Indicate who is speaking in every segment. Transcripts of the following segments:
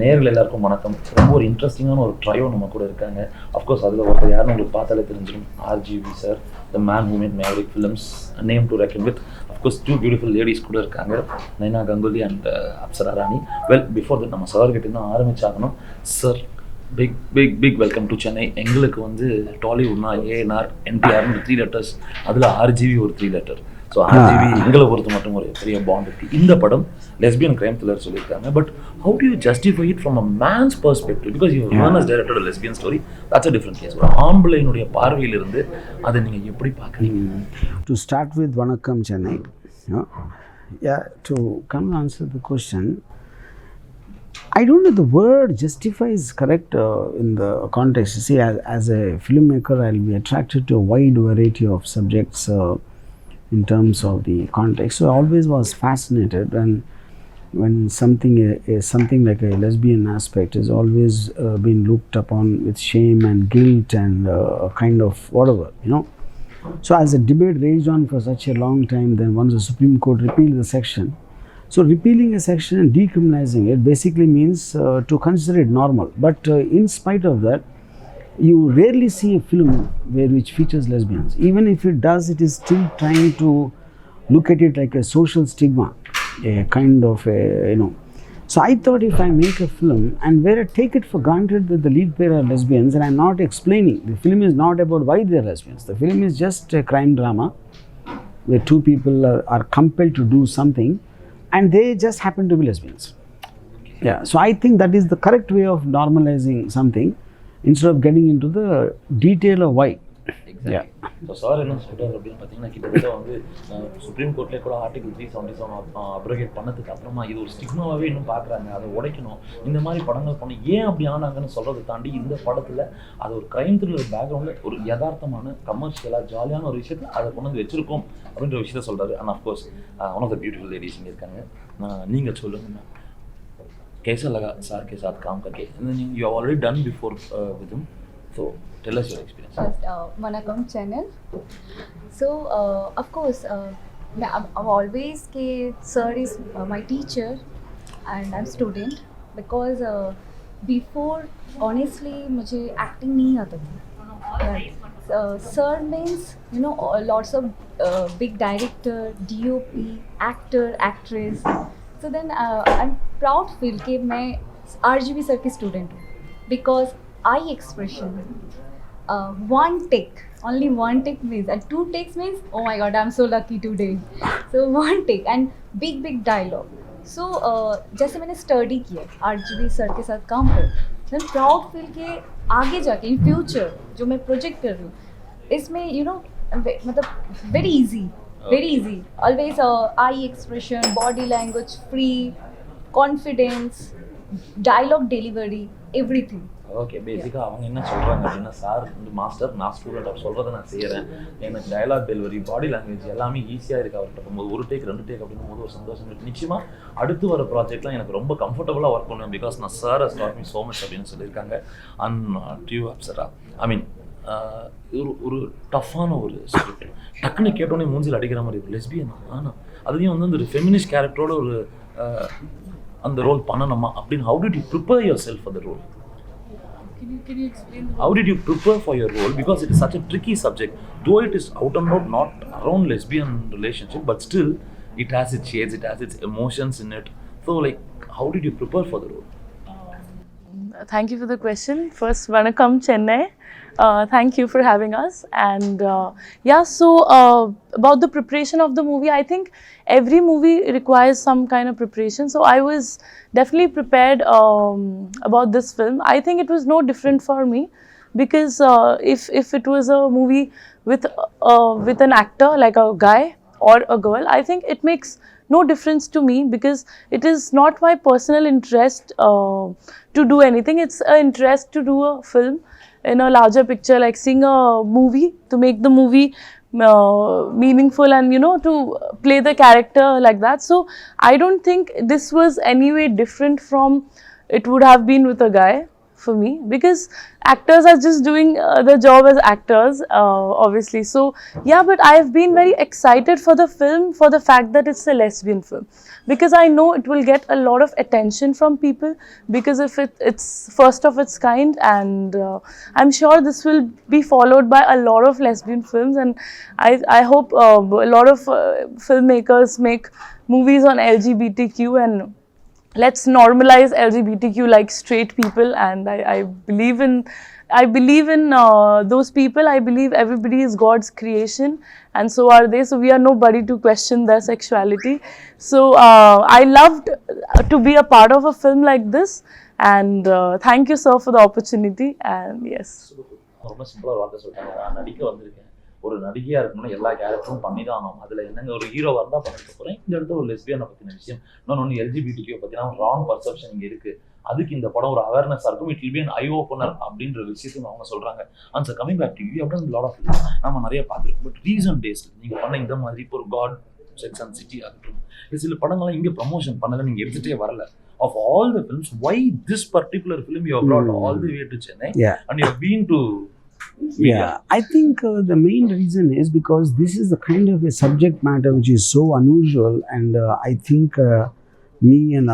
Speaker 1: நேரில் எல்லாருக்கும் வணக்கம். ரொம்ப ஒரு இன்ட்ரெஸ்டிங்கான ஒரு ட்ரையோ நம்ம கூட இருக்காங்க. அஃப்கோர்ஸ் அதில் ஒருத்தர் யாருன்னு உங்களுக்கு பார்த்தாலே தெரிஞ்சிடும். RGV sir, the man who made Maverick films, name to reckon with. Of course 2 beautiful ladies கூட இருக்காங்க, Naina Ganguly and Apsara Rani. Well, before that நம்ம சார் கிட்ட தான் ஆரம்பிச்சாகணும். Sir, big welcome to Chennai. எங்களுக்கு வந்து டாலிவுட்னா ANR NTRன்னு 3 letters, அதில் RGV ஒரு 3 letter. ஸோ RGV எங்களை பொறுத்த மட்டும் ஒரு பெரிய பாண்ட் இருக்குது. இந்த படம் லெஸ்பியன் கிரைம் த்ரில்லர் சொல்லியிருக்காங்க. But how do you justify it from a man's perspective? Because you has directed a lesbian story, that's a different case. ஒரு ஆம்பளையினுடைய பார்வையிலிருந்து அதை நீங்கள் எப்படி பார்க்குறீங்க?
Speaker 2: டு ஸ்டார்ட் வித் வணக்கம் Chennai. To come answer the question, I don't know the word justify is correct in the context. See, as a filmmaker, I'll be attracted to a wide variety of subjects in terms of the context. So I always was fascinated when something like a lesbian aspect is always been looked upon with shame and guilt and a kind of whatever, you know. So as a debate raged on for such a long time, then once the Supreme Court repealed the section. So repealing a section and decriminalizing it basically means to consider it normal. But in spite of that, you rarely see a film which features lesbians. Even if it does, it is still trying to look at it like a social stigma, a kind of a, you know. So I thought if I make a film and where I take it for granted that the lead pair are lesbians and I'm not explaining, the film is not about why they are lesbians. The film is just a crime drama where two people are compelled to do something and they just happen to be lesbians. Yeah, so I think that is the correct way of normalizing something instead of getting into the detail of why.
Speaker 1: Exactly. Yeah. So sir என்ன சொல்கிறார் அப்படின்னு பார்த்தீங்கன்னா, கிட்டத்தட்ட வந்து supreme கோர்ட்லேயே கூட article 377 அப்ரோகேட் பண்ணதுக்கு அப்புறமா இது ஒரு ஸ்டிக்மாவே இன்னும் பார்க்குறாங்க. அதை உடைக்கணும், இந்த மாதிரி படங்கள் பண்ணி ஏன் அப்படி ஆனாங்கன்னு சொல்கிறத தாண்டி இந்த படத்தில் அது ஒரு கிரைம் த்ரில்லர் பேக்ரவுண்டில் ஒரு யதார்த்தமான கமர்ஷியலாக ஜாலியான ஒரு விஷயத்தை அதை கொண்டு வந்து வச்சுருக்கோம் அப்படின்ற விஷயத்த சொல்கிறாரு. And of course one of the beautiful ladies இங்கே இருக்காங்க. நீங்கள் சொல்லுங்கள், कैसा लगा सर के साथ काम करके? You have already done before with him, so tell us your experience.
Speaker 3: First, Vanakkam channel. So of course, I've always ke sir is my teacher and I'm student because before honestly मुझे acting नहीं आता था. Sir means you know lots of big director, DOP, actor, actress. So then I'm proud feel कि मैं RGV sir की student हूँ because eye expression, one take, only one take means, and 2 takes means oh my god I'm so lucky today. So one take and big dialogue. So जैसे मैंने study किया RGV sir के साथ काम कर, then proud feel कि आगे जाके in future जो मैं project कर रही हूँ इसमें you know मतलब very easy. Very easy. Always eye expression, body language, free, confidence, dialogue delivery, everything.
Speaker 1: Okay, பேசிக்காக அவங்க என்ன சொல்கிறாங்க அப்படின்னா, சார் வந்து மாஸ்டர், நான் ஸ்டூடெண்ட், அவர் சொல்கிறத நான் செய்கிறேன், எனக்கு டயலாக் டெலிவரி, பாடி லாங்குவேஜ் எல்லாமே ஈஸியாக இருக்குது அவர்கிட்ட போகும்போது. 1 டேக் 2 டேக் அப்படின்னும் போது ஒரு சந்தோஷம் இருக்குது. நிச்சயமாக அடுத்து வர ப்ராஜெக்ட்லாம் எனக்கு ரொம்ப கம்ஃபர்டபுளாக ஒர்க் பண்ணுவேன் பிகாஸ் நான் sir has dot me so much அப்படின்னு சொல்லியிருக்காங்க. அண்ட் டு யூ அப்சரா, ஐ மீன் ஒரு டஃப்பான ஒரு ஸ்கிரிப்ட், டக்குன்னு கேட்டோன்னே மூஞ்சில் அடிக்கிற மாதிரி ஒரு லெஸ்பியன், ஆனால் அதுலேயும் வந்து அந்த ஒரு ஃபெமினிஸ்ட் கேரக்டரோட ஒரு அந்த ரோல் பண்ணணுமா அப்படின்னு how did you prepare yourself for the role?
Speaker 3: Can you explain?
Speaker 1: How did you prepare for your role? Because it is such a tricky subject. Though it is out and out not around lesbian relationship, but still it has its shades, it has its emotions in it. So like, how did you prepare for the role?
Speaker 4: Thank you for the question. First, Vanakkam Chennai. Thank you for having us. And so about the preparation of the movie, I think every movie requires some kind of preparation. So I was definitely prepared about this film. I think it was no different for me because if it was a movie with an actor like a guy or a girl, I think it makes no difference to me because it is not my personal interest to do anything. It's an interest to do a film in a larger picture, like seeing a movie, to make the movie meaningful and you know to play the character like that. So I don't think this was any way different from it would have been with a guy for me, because actors are just doing their job as actors, obviously. So yeah, but I've been very excited for the film for the fact that it's a lesbian film, because I know it will get a lot of attention from people, because if it's first of its kind, and I'm sure this will be followed by a lot of lesbian films, and I hope a lot of filmmakers make movies on LGBTQ, and let's normalize LGBTQ like straight people. And I believe in those people. I believe everybody is God's creation, and so are they. So we are nobody to question their sexuality. So I loved to be a part of a film like this, and thank you, sir, for the opportunity. And yes.
Speaker 1: ரொம்ப சிம்பிளாக ஒரு வார்த்தை சொல்லிட்டாங்க. நான் நடிக்க வந்திருக்கேன், ஒரு நடிகையாக இருக்கணும்னா எல்லா கேரக்டரும் பண்ணி தான் ஆகணும். அதில் என்னங்க ஒரு ஹீரோவாக இருந்தால் பண்ணிட்டு போகிறேன். இந்த இடத்துல ஒரு லெஸ்பியனை பற்றின விஷயம், இன்னொன்று எல்ஜிபிடிக்கியூ பற்றினா ராங் பர்செப்ஷன் இங்கே இருக்குது. அதுக்கு இந்த படம் ஒரு அவேர்னஸாக இருக்கும். It will be an eye opener அப்படின்ற விஷயத்தையும் அவங்க சொல்கிறாங்க. And sir coming back to you அப்படின் லாட் ஆஃப் நம்ம நிறைய பார்த்துருக்கோம். பட் ரீசன்ட் டேஸில் நீங்கள் பண்ண இந்த மாதிரி இப்போ ஒரு காட் செக்ஸ் அண்ட் சிட்டி ஆகட்டும், சில படங்கள்லாம் இங்கே ப்ரமோஷன் பண்ணலை, நீங்கள் எடுத்துகிட்டே வரல. Of all the films, why this particular film you have brought all the way to Chennai?
Speaker 2: Yeah.
Speaker 1: And you have been to...
Speaker 2: Yeah, I think the main reason is because this is the kind of a subject matter which is so unusual, and I think me and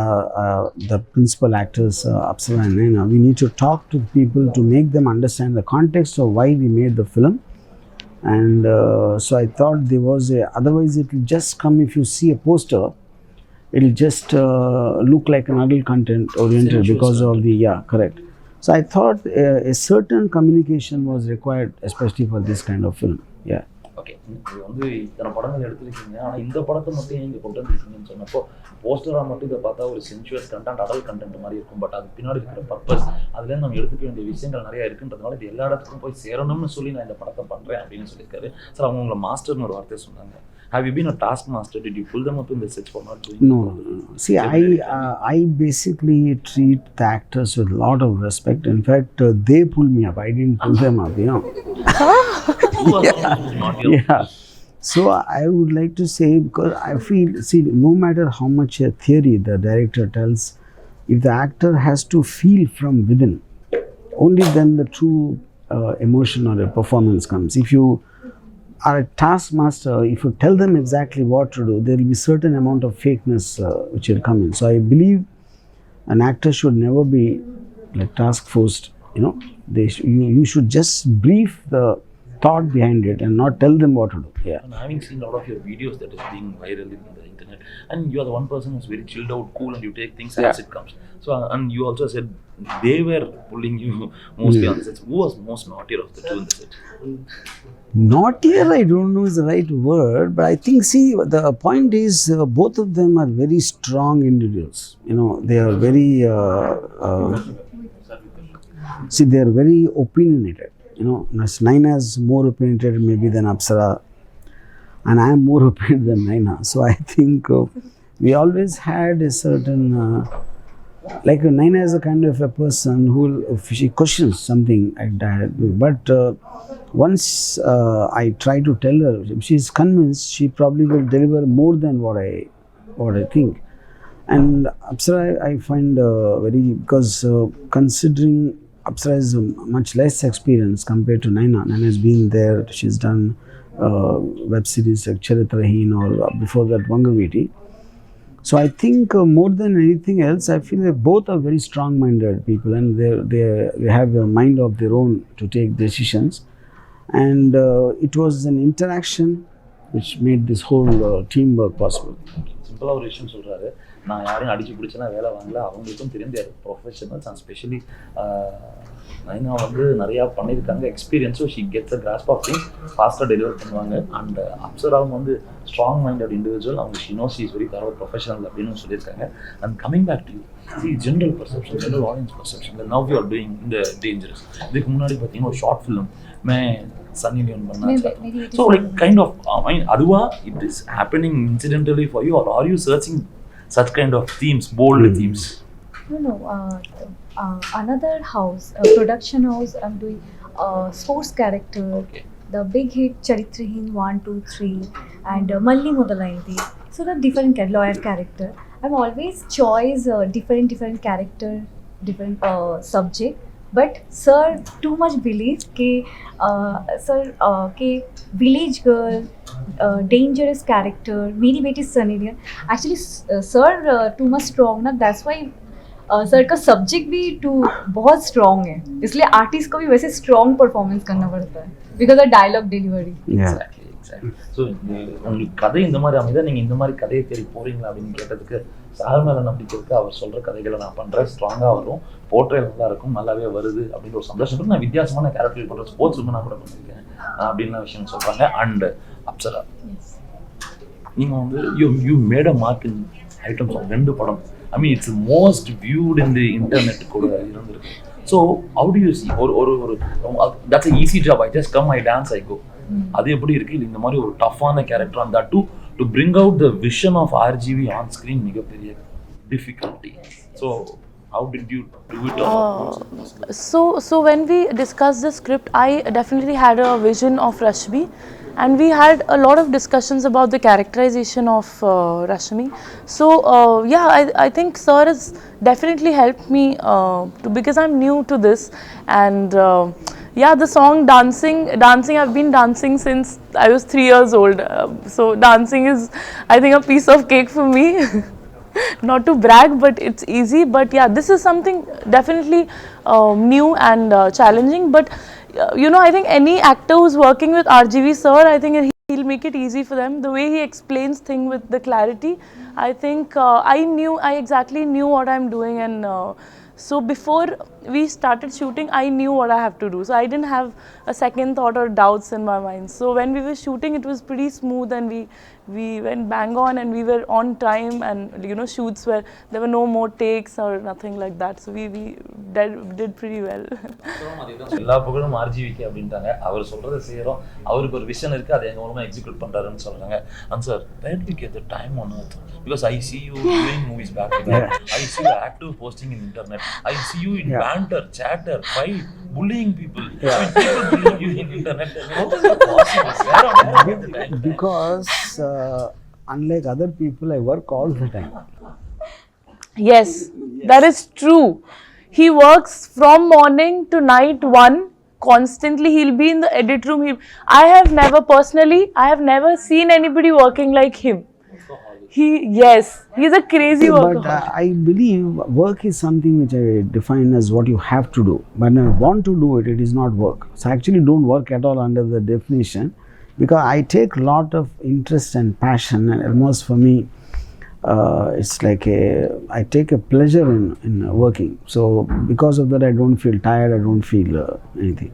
Speaker 2: the principal actors, Apsara and Naina, we need to talk to people to make them understand the context of why we made the film. And so I thought there was otherwise it will just come, if you see a poster, it will just look like an adult content oriented because of the, correct. So I thought a certain communication was required, especially for this kind of film. Yeah.
Speaker 1: Okay. இது வந்து இத்தனை படங்கள் எடுத்துருக்கீங்க, ஆனால் இந்த படத்தை மட்டும் இங்கே கொண்டு வந்துருக்கீங்கன்னு சொன்னப்போ போஸ்டராக மட்டும் இதை பார்த்தா ஒரு சென்சுவஸ் கண்டென்ட், அடல்ட் கண்டென்ட் மாதிரி இருக்கும். பட் அது பின்னாடி இருக்கிற பர்பஸ், அதுலேருந்து நம்ம எடுத்துக்க வேண்டிய விஷயங்கள் நிறையா இருக்குன்றதுனால இது எல்லா இடத்துக்கும் போய் சேரணும்னு சொல்லி நான் இந்த படத்தை பண்ணுறேன் அப்படின்னு சொல்லியிருக்காரு. சார் அவங்க உங்களை மாஸ்டர்னு ஒரு வார்த்தையை சொன்னாங்க. Have you been a taskmaster? Did you pull them up in the sets for not doing?
Speaker 2: No. See, I basically treat the actors with a lot of respect. In fact, they pull me up. I didn't pull them up, you know. Yeah. So I would like to say, because I feel, see, no matter how much a theory the director tells, if the actor has to feel from within, only then the true emotion or a performance comes. If you are a taskmaster, if you tell them exactly what to do, there will be certain amount of fakeness which will come in. So I believe an actor should never be like task forced. You know, you should just brief the thought behind it and not tell them what to do. Yeah.
Speaker 1: And having seen a lot of your videos that is being viral in the internet, and you are the one person who's very chilled out, cool, and you take things as it comes. So and you also said they were pulling you mostly on the sets. Who was most naughtier of the two in the set?
Speaker 2: Naughtier, I don't know is the right word, but I think, see, the point is both of them are very strong individuals. You know, they are very, see, they are very opinionated. You know, Naina is more opinionated maybe than Apsara, and I am more opinionated than Naina. So I think we always had a certain, like Naina is a kind of a person who, if she questions something like that, but once I try to tell her, if she is convinced, she probably will deliver more than what I think. And Apsara, I find very, because considering Apsara is much less experienced compared to Naina. Naina has been there, she's done web series like Charitrahin or before that Vangaviti. So I think more than anything else, I feel that both are very strong-minded people, and they have a mind of their own to take decisions. And it was an interaction which made this whole teamwork possible.
Speaker 1: சிம்பிளாக ஒரு விஷயம் சொல்கிறாரு, நான் யாரையும் அடிச்சு பிடிச்சனா வேலை வாங்கல, அவங்களுக்கும் தெரிந்த ப்ரொஃபஷனல்ஸ். அண்ட் ஸ்பெஷலி நைனா வந்து நிறையா பண்ணியிருக்காங்க experience. So she gets a grasp of things, ஃபாஸ்ட்டாக டெலிவர் பண்ணுவாங்க. அண்ட் அப்சராவும் வந்து ஸ்ட்ராங் மைண்டட் இண்டிவிஜுவல், அவங்க she knows is very thorough professional அப்படின்னு சொல்லியிருக்காங்க. And coming back to you, see general perception, general audience perception, now you are doing இந்த dangerous. இதுக்கு முன்னாடி பார்த்தீங்கன்னா ஒரு ஷார்ட் ஃபிலிம் Sunny Leon பண்ணாங்க. So like kind of, I mean, அதுவா it is happening incidentally for you, or are you searching such kind of themes, bold themes?
Speaker 3: No. Another house, production house, I'm doing sports character.
Speaker 1: Okay.
Speaker 3: The big hit Charitrahin 1, 2, 3 and Malli Modalaindi. So the different lawyer character. I'm always choice different character, different subject but sir too much believe कि sir कि village girl dangerous character मेरी बेटी Sunny Leone actually sir too much strong ना, that's why sir का subject भी too बहुत strong है, इसलिए आर्टिस्ट को भी वैसे स्ट्रॉन्ग परफॉर्मेंस करना पड़ता है because of dialogue delivery.
Speaker 1: So உங்களுக்கு கதை இந்த மாதிரி அமைதா நீங்கள் இந்த மாதிரி கதையை தேடி போகிறீங்களா அப்படின்னு கேட்டதுக்கு சார் மேலே நம்பிக்கை இருக்குது, அவர் சொல்கிற கதைகளை நான் பண்ணுறேன், ஸ்ட்ராங்காக வரும், போர்ட்ரேல் நல்லா இருக்கும், நல்லாவே வருது அப்படின்ற ஒரு சந்தோஷத்துக்கு நான் வித்தியாசமான கேரக்டர் பண்ணுறேன், ஸ்போர்ட்ஸ் நான் கூட பண்ணியிருக்கேன் அப்படின்லாம் விஷயம் சொல்கிறாங்க. அண்ட் அப்சரா நீங்கள் வந்து you made a mark in items of 2 படம். I mean, it's most viewed in the internet கூட இருந்திருக்கு. So how do you see ஒரு that's an easy job, I just come, I dance, I go. அது எப்படி இருக்கு இந்த மாதிரி ஒரு டஃப்பான character and that too to bring out the vision of RGV on screen மிகப்பெரிய difficulty. So how did you do it?
Speaker 4: So when we discussed the script, I definitely had a vision of Rashmi, and we had a lot of discussions about the characterization of Rashmi. So yeah, I think sir has definitely helped me because I'm new to this, and yeah, the song dancing I've been dancing since I was 3 years old, so dancing is, I think, a piece of cake for me. Not to brag, but it's easy. But yeah, this is something definitely new and challenging, but you know, I think any actor who's working with RGV sir, I think he'll make it easy for them. The way he explains things with the clarity, I think I exactly knew what I'm doing, and so before we started shooting, I knew what I have to do. So I didn't have a second thought or doubts in my mind. So when we were shooting, it was pretty smooth, and we went bang on, and we were on time, and you know, shoots where there were no more takes or nothing like that. So we did pretty well.
Speaker 1: எல்லா புகழும் ஆர்ஜிவிக்கு அப்படின்ட்டாங்க. அவர் சொல்றதை செய்யறோம், அவருக்கு ஒரு vision இருக்கு, அதை எங்க மூலமா எக்ஸிக்யூட் பண்றாருன்னு சொல்றாங்க. And sir, where did you get the time on earth? Because I see you doing movies back then, I see you active posting in internet, I see you in banter, chatter, fight, bullying people. People bullying you in internet. How is it possible? Where on earth you get the time?
Speaker 2: Because unlike other people, I work all the time.
Speaker 4: Yes, that is true. He works from morning to night 1 constantly. He'll be in the edit room. I have never seen anybody working like him. He's a crazy worker.
Speaker 2: But I believe work is something which I define as what you have to do. When I want to do it, it is not work. So I actually don't work at all under the definition, because I take a lot of interest and passion, and almost for me, it's like I take a pleasure in working. So because of that, I don't feel tired, I don't feel anything.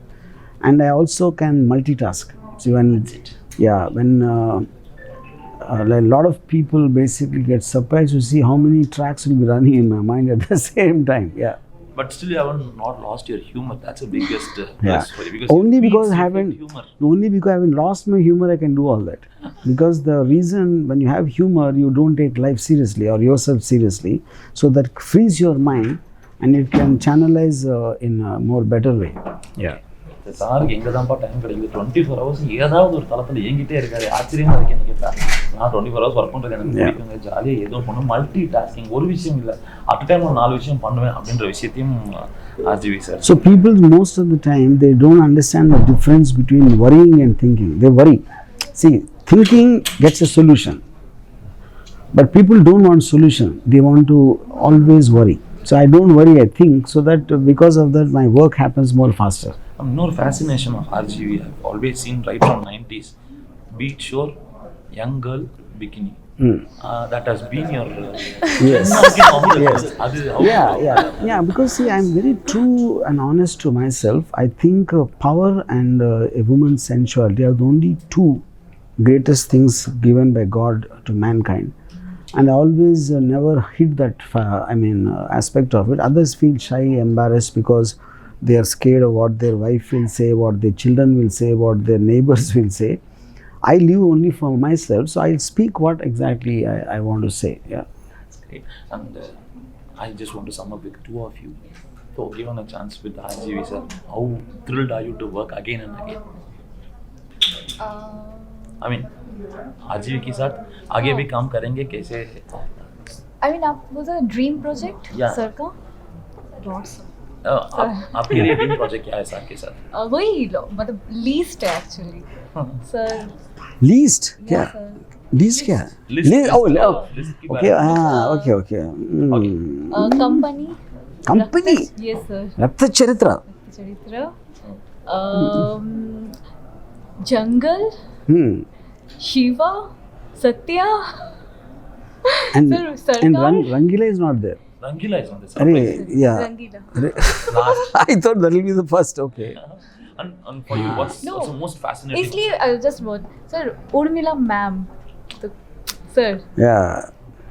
Speaker 2: And I also can multitask. So when a lot of people basically get surprised to see how many tracks will be running in my mind at the same time.
Speaker 1: But still you haven't not lost your humor. That's the biggest plus for you. Because
Speaker 2: only because I haven't lost my humor, I can do all that. Because the reason, when you have humor, you don't take life seriously or yourself seriously, so that frees your mind and it can channelize in a more better way.
Speaker 1: சாருக்கு எங்கே தான்ப்பா time கிடைக்குது? 24 hours ஏதாவது ஒரு தளத்தில் இயங்கிட்டே இருக்காரு. ஆச்சரியமா இருக்கு என்ன கேட்டால். நான் 24 hours ஒர்க் பண்ணுறது எனக்கு பிடிக்குங்க, ஜாலியாக ஏதோ பண்ணும், மல்டி டாஸ்கிங், ஒரு விஷயம் இல்லை, அட் டைம் ஒரு 4 விஷயம் பண்ணுவேன் அப்படின்ற விஷயத்தையும் RGV sir.
Speaker 2: So people most of the time, they don't understand the difference between worrying and thinking. They worry. See, thinking gets a solution, but people don't want solution. They want to always worry. So I don't worry, I think, so that because of that my work happens more faster.
Speaker 1: More fascination of RGV I've always seen right from 90s. Beach shore, young girl, bikini. That has been your
Speaker 2: Yes. Yeah, because see, I'm very true and honest to myself. I think power and a woman's sensuality are the only 2 greatest things given by God to mankind. And I always never hid that aspect of it. Others feel shy, embarrassed, because they are scared of what their wife will say, what their children will say, what their neighbors will say. I live only for myself, so I'll speak what exactly I want to say.
Speaker 1: That's great. And I just want to sum up with 2 of you. So given a chance with RGV sir, how thrilled are you to work again and again? I mean, RGV के साथ आगे भी काम करेंगे कैसे?
Speaker 3: I mean, was a dream project, sir का? Lots.
Speaker 1: आपके लिए ड्रीम प्रोजेक्ट क्या है सर के साथ?
Speaker 3: वही मतलब लीस्ट है एक्चुअली सर.
Speaker 2: लीस्ट क्या?
Speaker 3: सर
Speaker 2: लीस्ट क्या?
Speaker 1: List की
Speaker 2: ओके
Speaker 1: बात है.
Speaker 2: Okay.
Speaker 3: Company.
Speaker 2: Company.
Speaker 3: Yes sir.
Speaker 2: Rakta Charitra.
Speaker 3: Charitra. Jungle. Shiva. Satya.
Speaker 2: And
Speaker 3: Sarkar.
Speaker 2: Rangila is not there.
Speaker 1: Rangila is on this.
Speaker 2: Arey, yeah.
Speaker 3: Rangila.
Speaker 1: Last.
Speaker 2: I thought that will be the first. Okay.
Speaker 1: And for you, what's
Speaker 3: No.
Speaker 1: also most fascinating?
Speaker 3: इसलिए just what sir Urmila ma'am तो sir
Speaker 2: Yeah.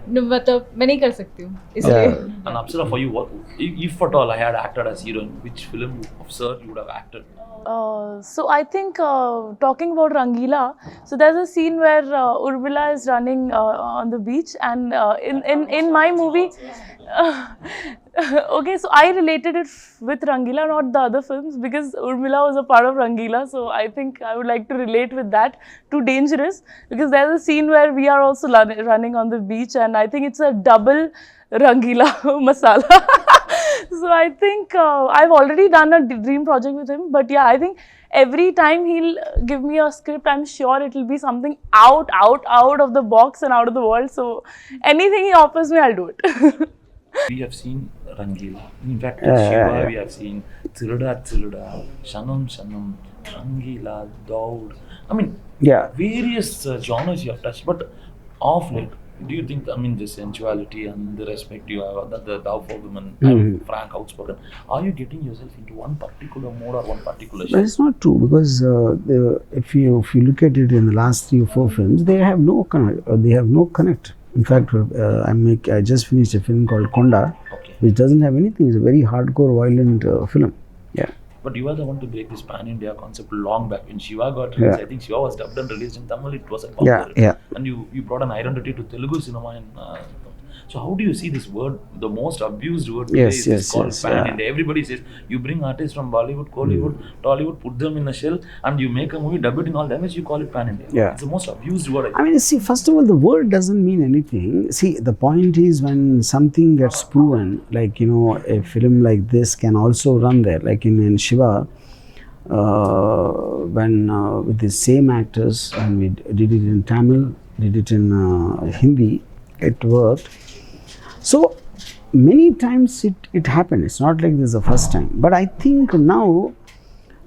Speaker 3: मतलब मैं नहीं कर सकती हूँ इसलिए.
Speaker 1: And Apsara, for you, what if at all I had acted as heroine, which film of Sir you would have acted?
Speaker 4: So I think talking about Rangila, so there's a scene where Urmila is running on the beach, and in my movie, okay, so I related it with Rangila, not the other films, because Urmila was a part of Rangila. So I think I would like to relate with that. Too dangerous, because there's a scene where we are also running on the beach, and I think it's a double Rangila masala. So I think I've already done a dream project with him, but yeah, I think every time he'll give me a script, I'm sure it will be something out of the box and out of the world. So anything he offers me, I'll do it.
Speaker 1: We have seen Rangila. In fact, Shiva, we have seen Tiruda, Shanam, Rangila, Daud. I mean, various genres you have touched, but of late, do you think, I mean, the sensuality and the respect you have, the love for women, frank, outspoken, are you getting yourself into one particular mode or one particular
Speaker 2: But
Speaker 1: genre?
Speaker 2: it's not true, because if you look at it in the last 3 or 4 films, they have no connect. In fact, I just finished a film called Konda, which doesn't have anything. It's a very hardcore, violent film. Yeah.
Speaker 1: But you are the one to break this pan-India concept long back. When Shiva got released, I think Shiva was dubbed and released in Tamil, it was a popular. And you brought an identity to Telugu cinema. So how do you see this word, the most abused word today is called pan-India. Everybody says, you bring artists from Bollywood, Kollywood, Tollywood, put them in a shell, and you make a movie, dub it in all languages, you call it pan-India. It's the most abused word.
Speaker 2: I mean, see, first of all, the word doesn't mean anything. See, the point is when something gets proven, like, you know, a film like this can also run there. Like in Shiva, when with the same actors, and we did it in Tamil, did it in Hindi, it worked. So many times it happened. It's not like this is the first time. But I think now,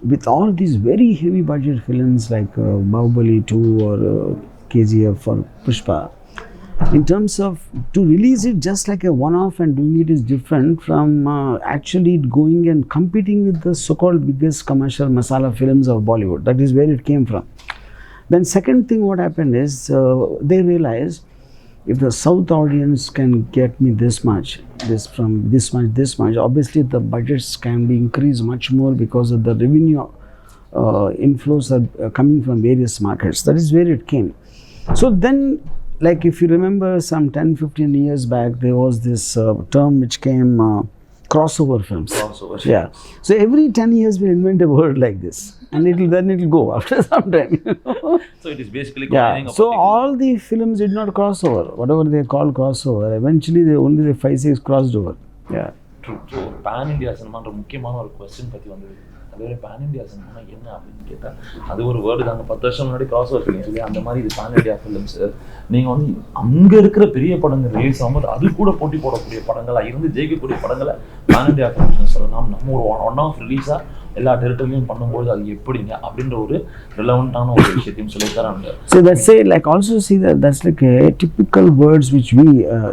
Speaker 2: with all these very heavy budget films like Bahubali 2 or KGF or Pushpa, in terms of to release it just like a one-off and doing it is different from actually going and competing with the so-called biggest commercial masala films of Bollywood. That is where it came from. Then second thing what happened is they realized, if the South audience can get me this much, obviously the budgets can be increased much more because of the revenue inflows are coming from various markets. That is where it came. So then, like if you remember some 10-15 years back, there was this term which came crossover films.
Speaker 1: Crossover.
Speaker 2: Yeah. So every 10 years we invent a word like this, and it'll go after some time.
Speaker 1: So it is basically
Speaker 2: So all the films did not cross over. Whatever they call crossover, eventually only the 5-6 crossed over. Yeah.
Speaker 1: True. So pan-India cinema முக்கியமான ஒரு question பத்தி வந்தது. அதுவே pan-India cinema என்ன அப்படின்னு கேட்டா, அது ஒரு வேர்டு தாங்க. 10 வருஷம் முன்னாடி கிராஸ் ஓவர் ஃபிலிம்ஸ் இல்லையா, அந்த மாதிரி இது pan-India films. நீங்க வந்து அங்க இருக்கிற பெரிய படங்கள் ரிலீஸ் ஆகும்போது அது கூட போட்டி போடக்கூடிய படங்களா இருந்து ஜெயிக்கக்கூடிய படங்களை pan-India films சொல்லலாம். நம்ம ஒரு ஒன் ஆஃப் ரிலீஸா எல்லா டெரிட்டரியும் பண்ணும்போது அது எப்படிங்க அப்படின்ற ஒரு ரிலவெண்டான ஒரு விஷயத்தையும் சொல்லித்தராங்க.
Speaker 2: So that's say like also see that's like a typical words which we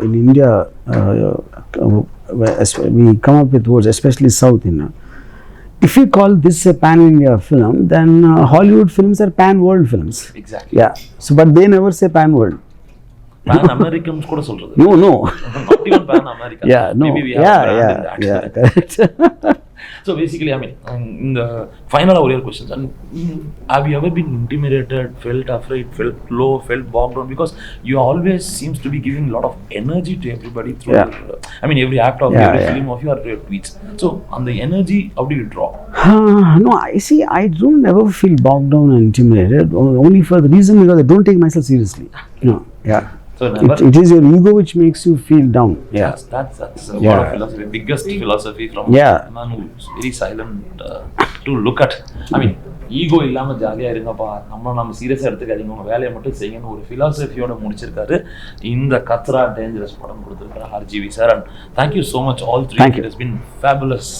Speaker 2: in India we come up with words, especially South India. If you call this a pan-India film, then Hollywood films are pan-world films.
Speaker 1: Exactly.
Speaker 2: Yeah. So but they never say pan-world.
Speaker 1: Pan-Americans கூட சொல்றது.
Speaker 2: No.
Speaker 1: Not even pan-American.
Speaker 2: Yeah. No.
Speaker 1: Maybe we have
Speaker 2: Yeah. Correct.
Speaker 1: So basically, I mean, in the final real questions, and have you ever been intimidated, felt afraid, felt low, felt bogged down? Because you always seems to be giving a lot of energy to everybody through your, I mean, every act of every film of your tweets. So on the energy, how do you draw?
Speaker 2: No, I don't ever feel bogged down and intimidated, only for the reason because I don't take myself seriously. No. Yeah.
Speaker 1: So never.
Speaker 2: It is your ego which makes you feel down. Yeah.
Speaker 1: Yes, that's a
Speaker 2: Yeah.
Speaker 1: lot of philosophy. Biggest philosophy from
Speaker 2: Yeah.
Speaker 1: a man who's very silent to look at. I mean, ego இல்லாமல் ஜாலியாக இருங்கப்பா, நம்ம சீரியஸாக எடுத்துக்காதீங்க, உங்கள் வேலையை மட்டும் செய்யணும்னு ஒரு ஃபிலாசபியோட முடிச்சிருக்காரு இந்த கத்ரா டேஞ்சரஸ் படம் கொடுத்துருக்காரு RGV sir. And thank you so much all three.
Speaker 2: Thank you.
Speaker 1: It has been fabulous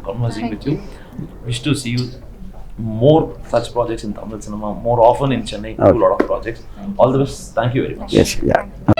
Speaker 1: conversing with you. Wish to see you more such projects in Tamil cinema, more often in Chennai. Do a lot of projects. All the best. Thank you very much.
Speaker 2: Yes. Yeah.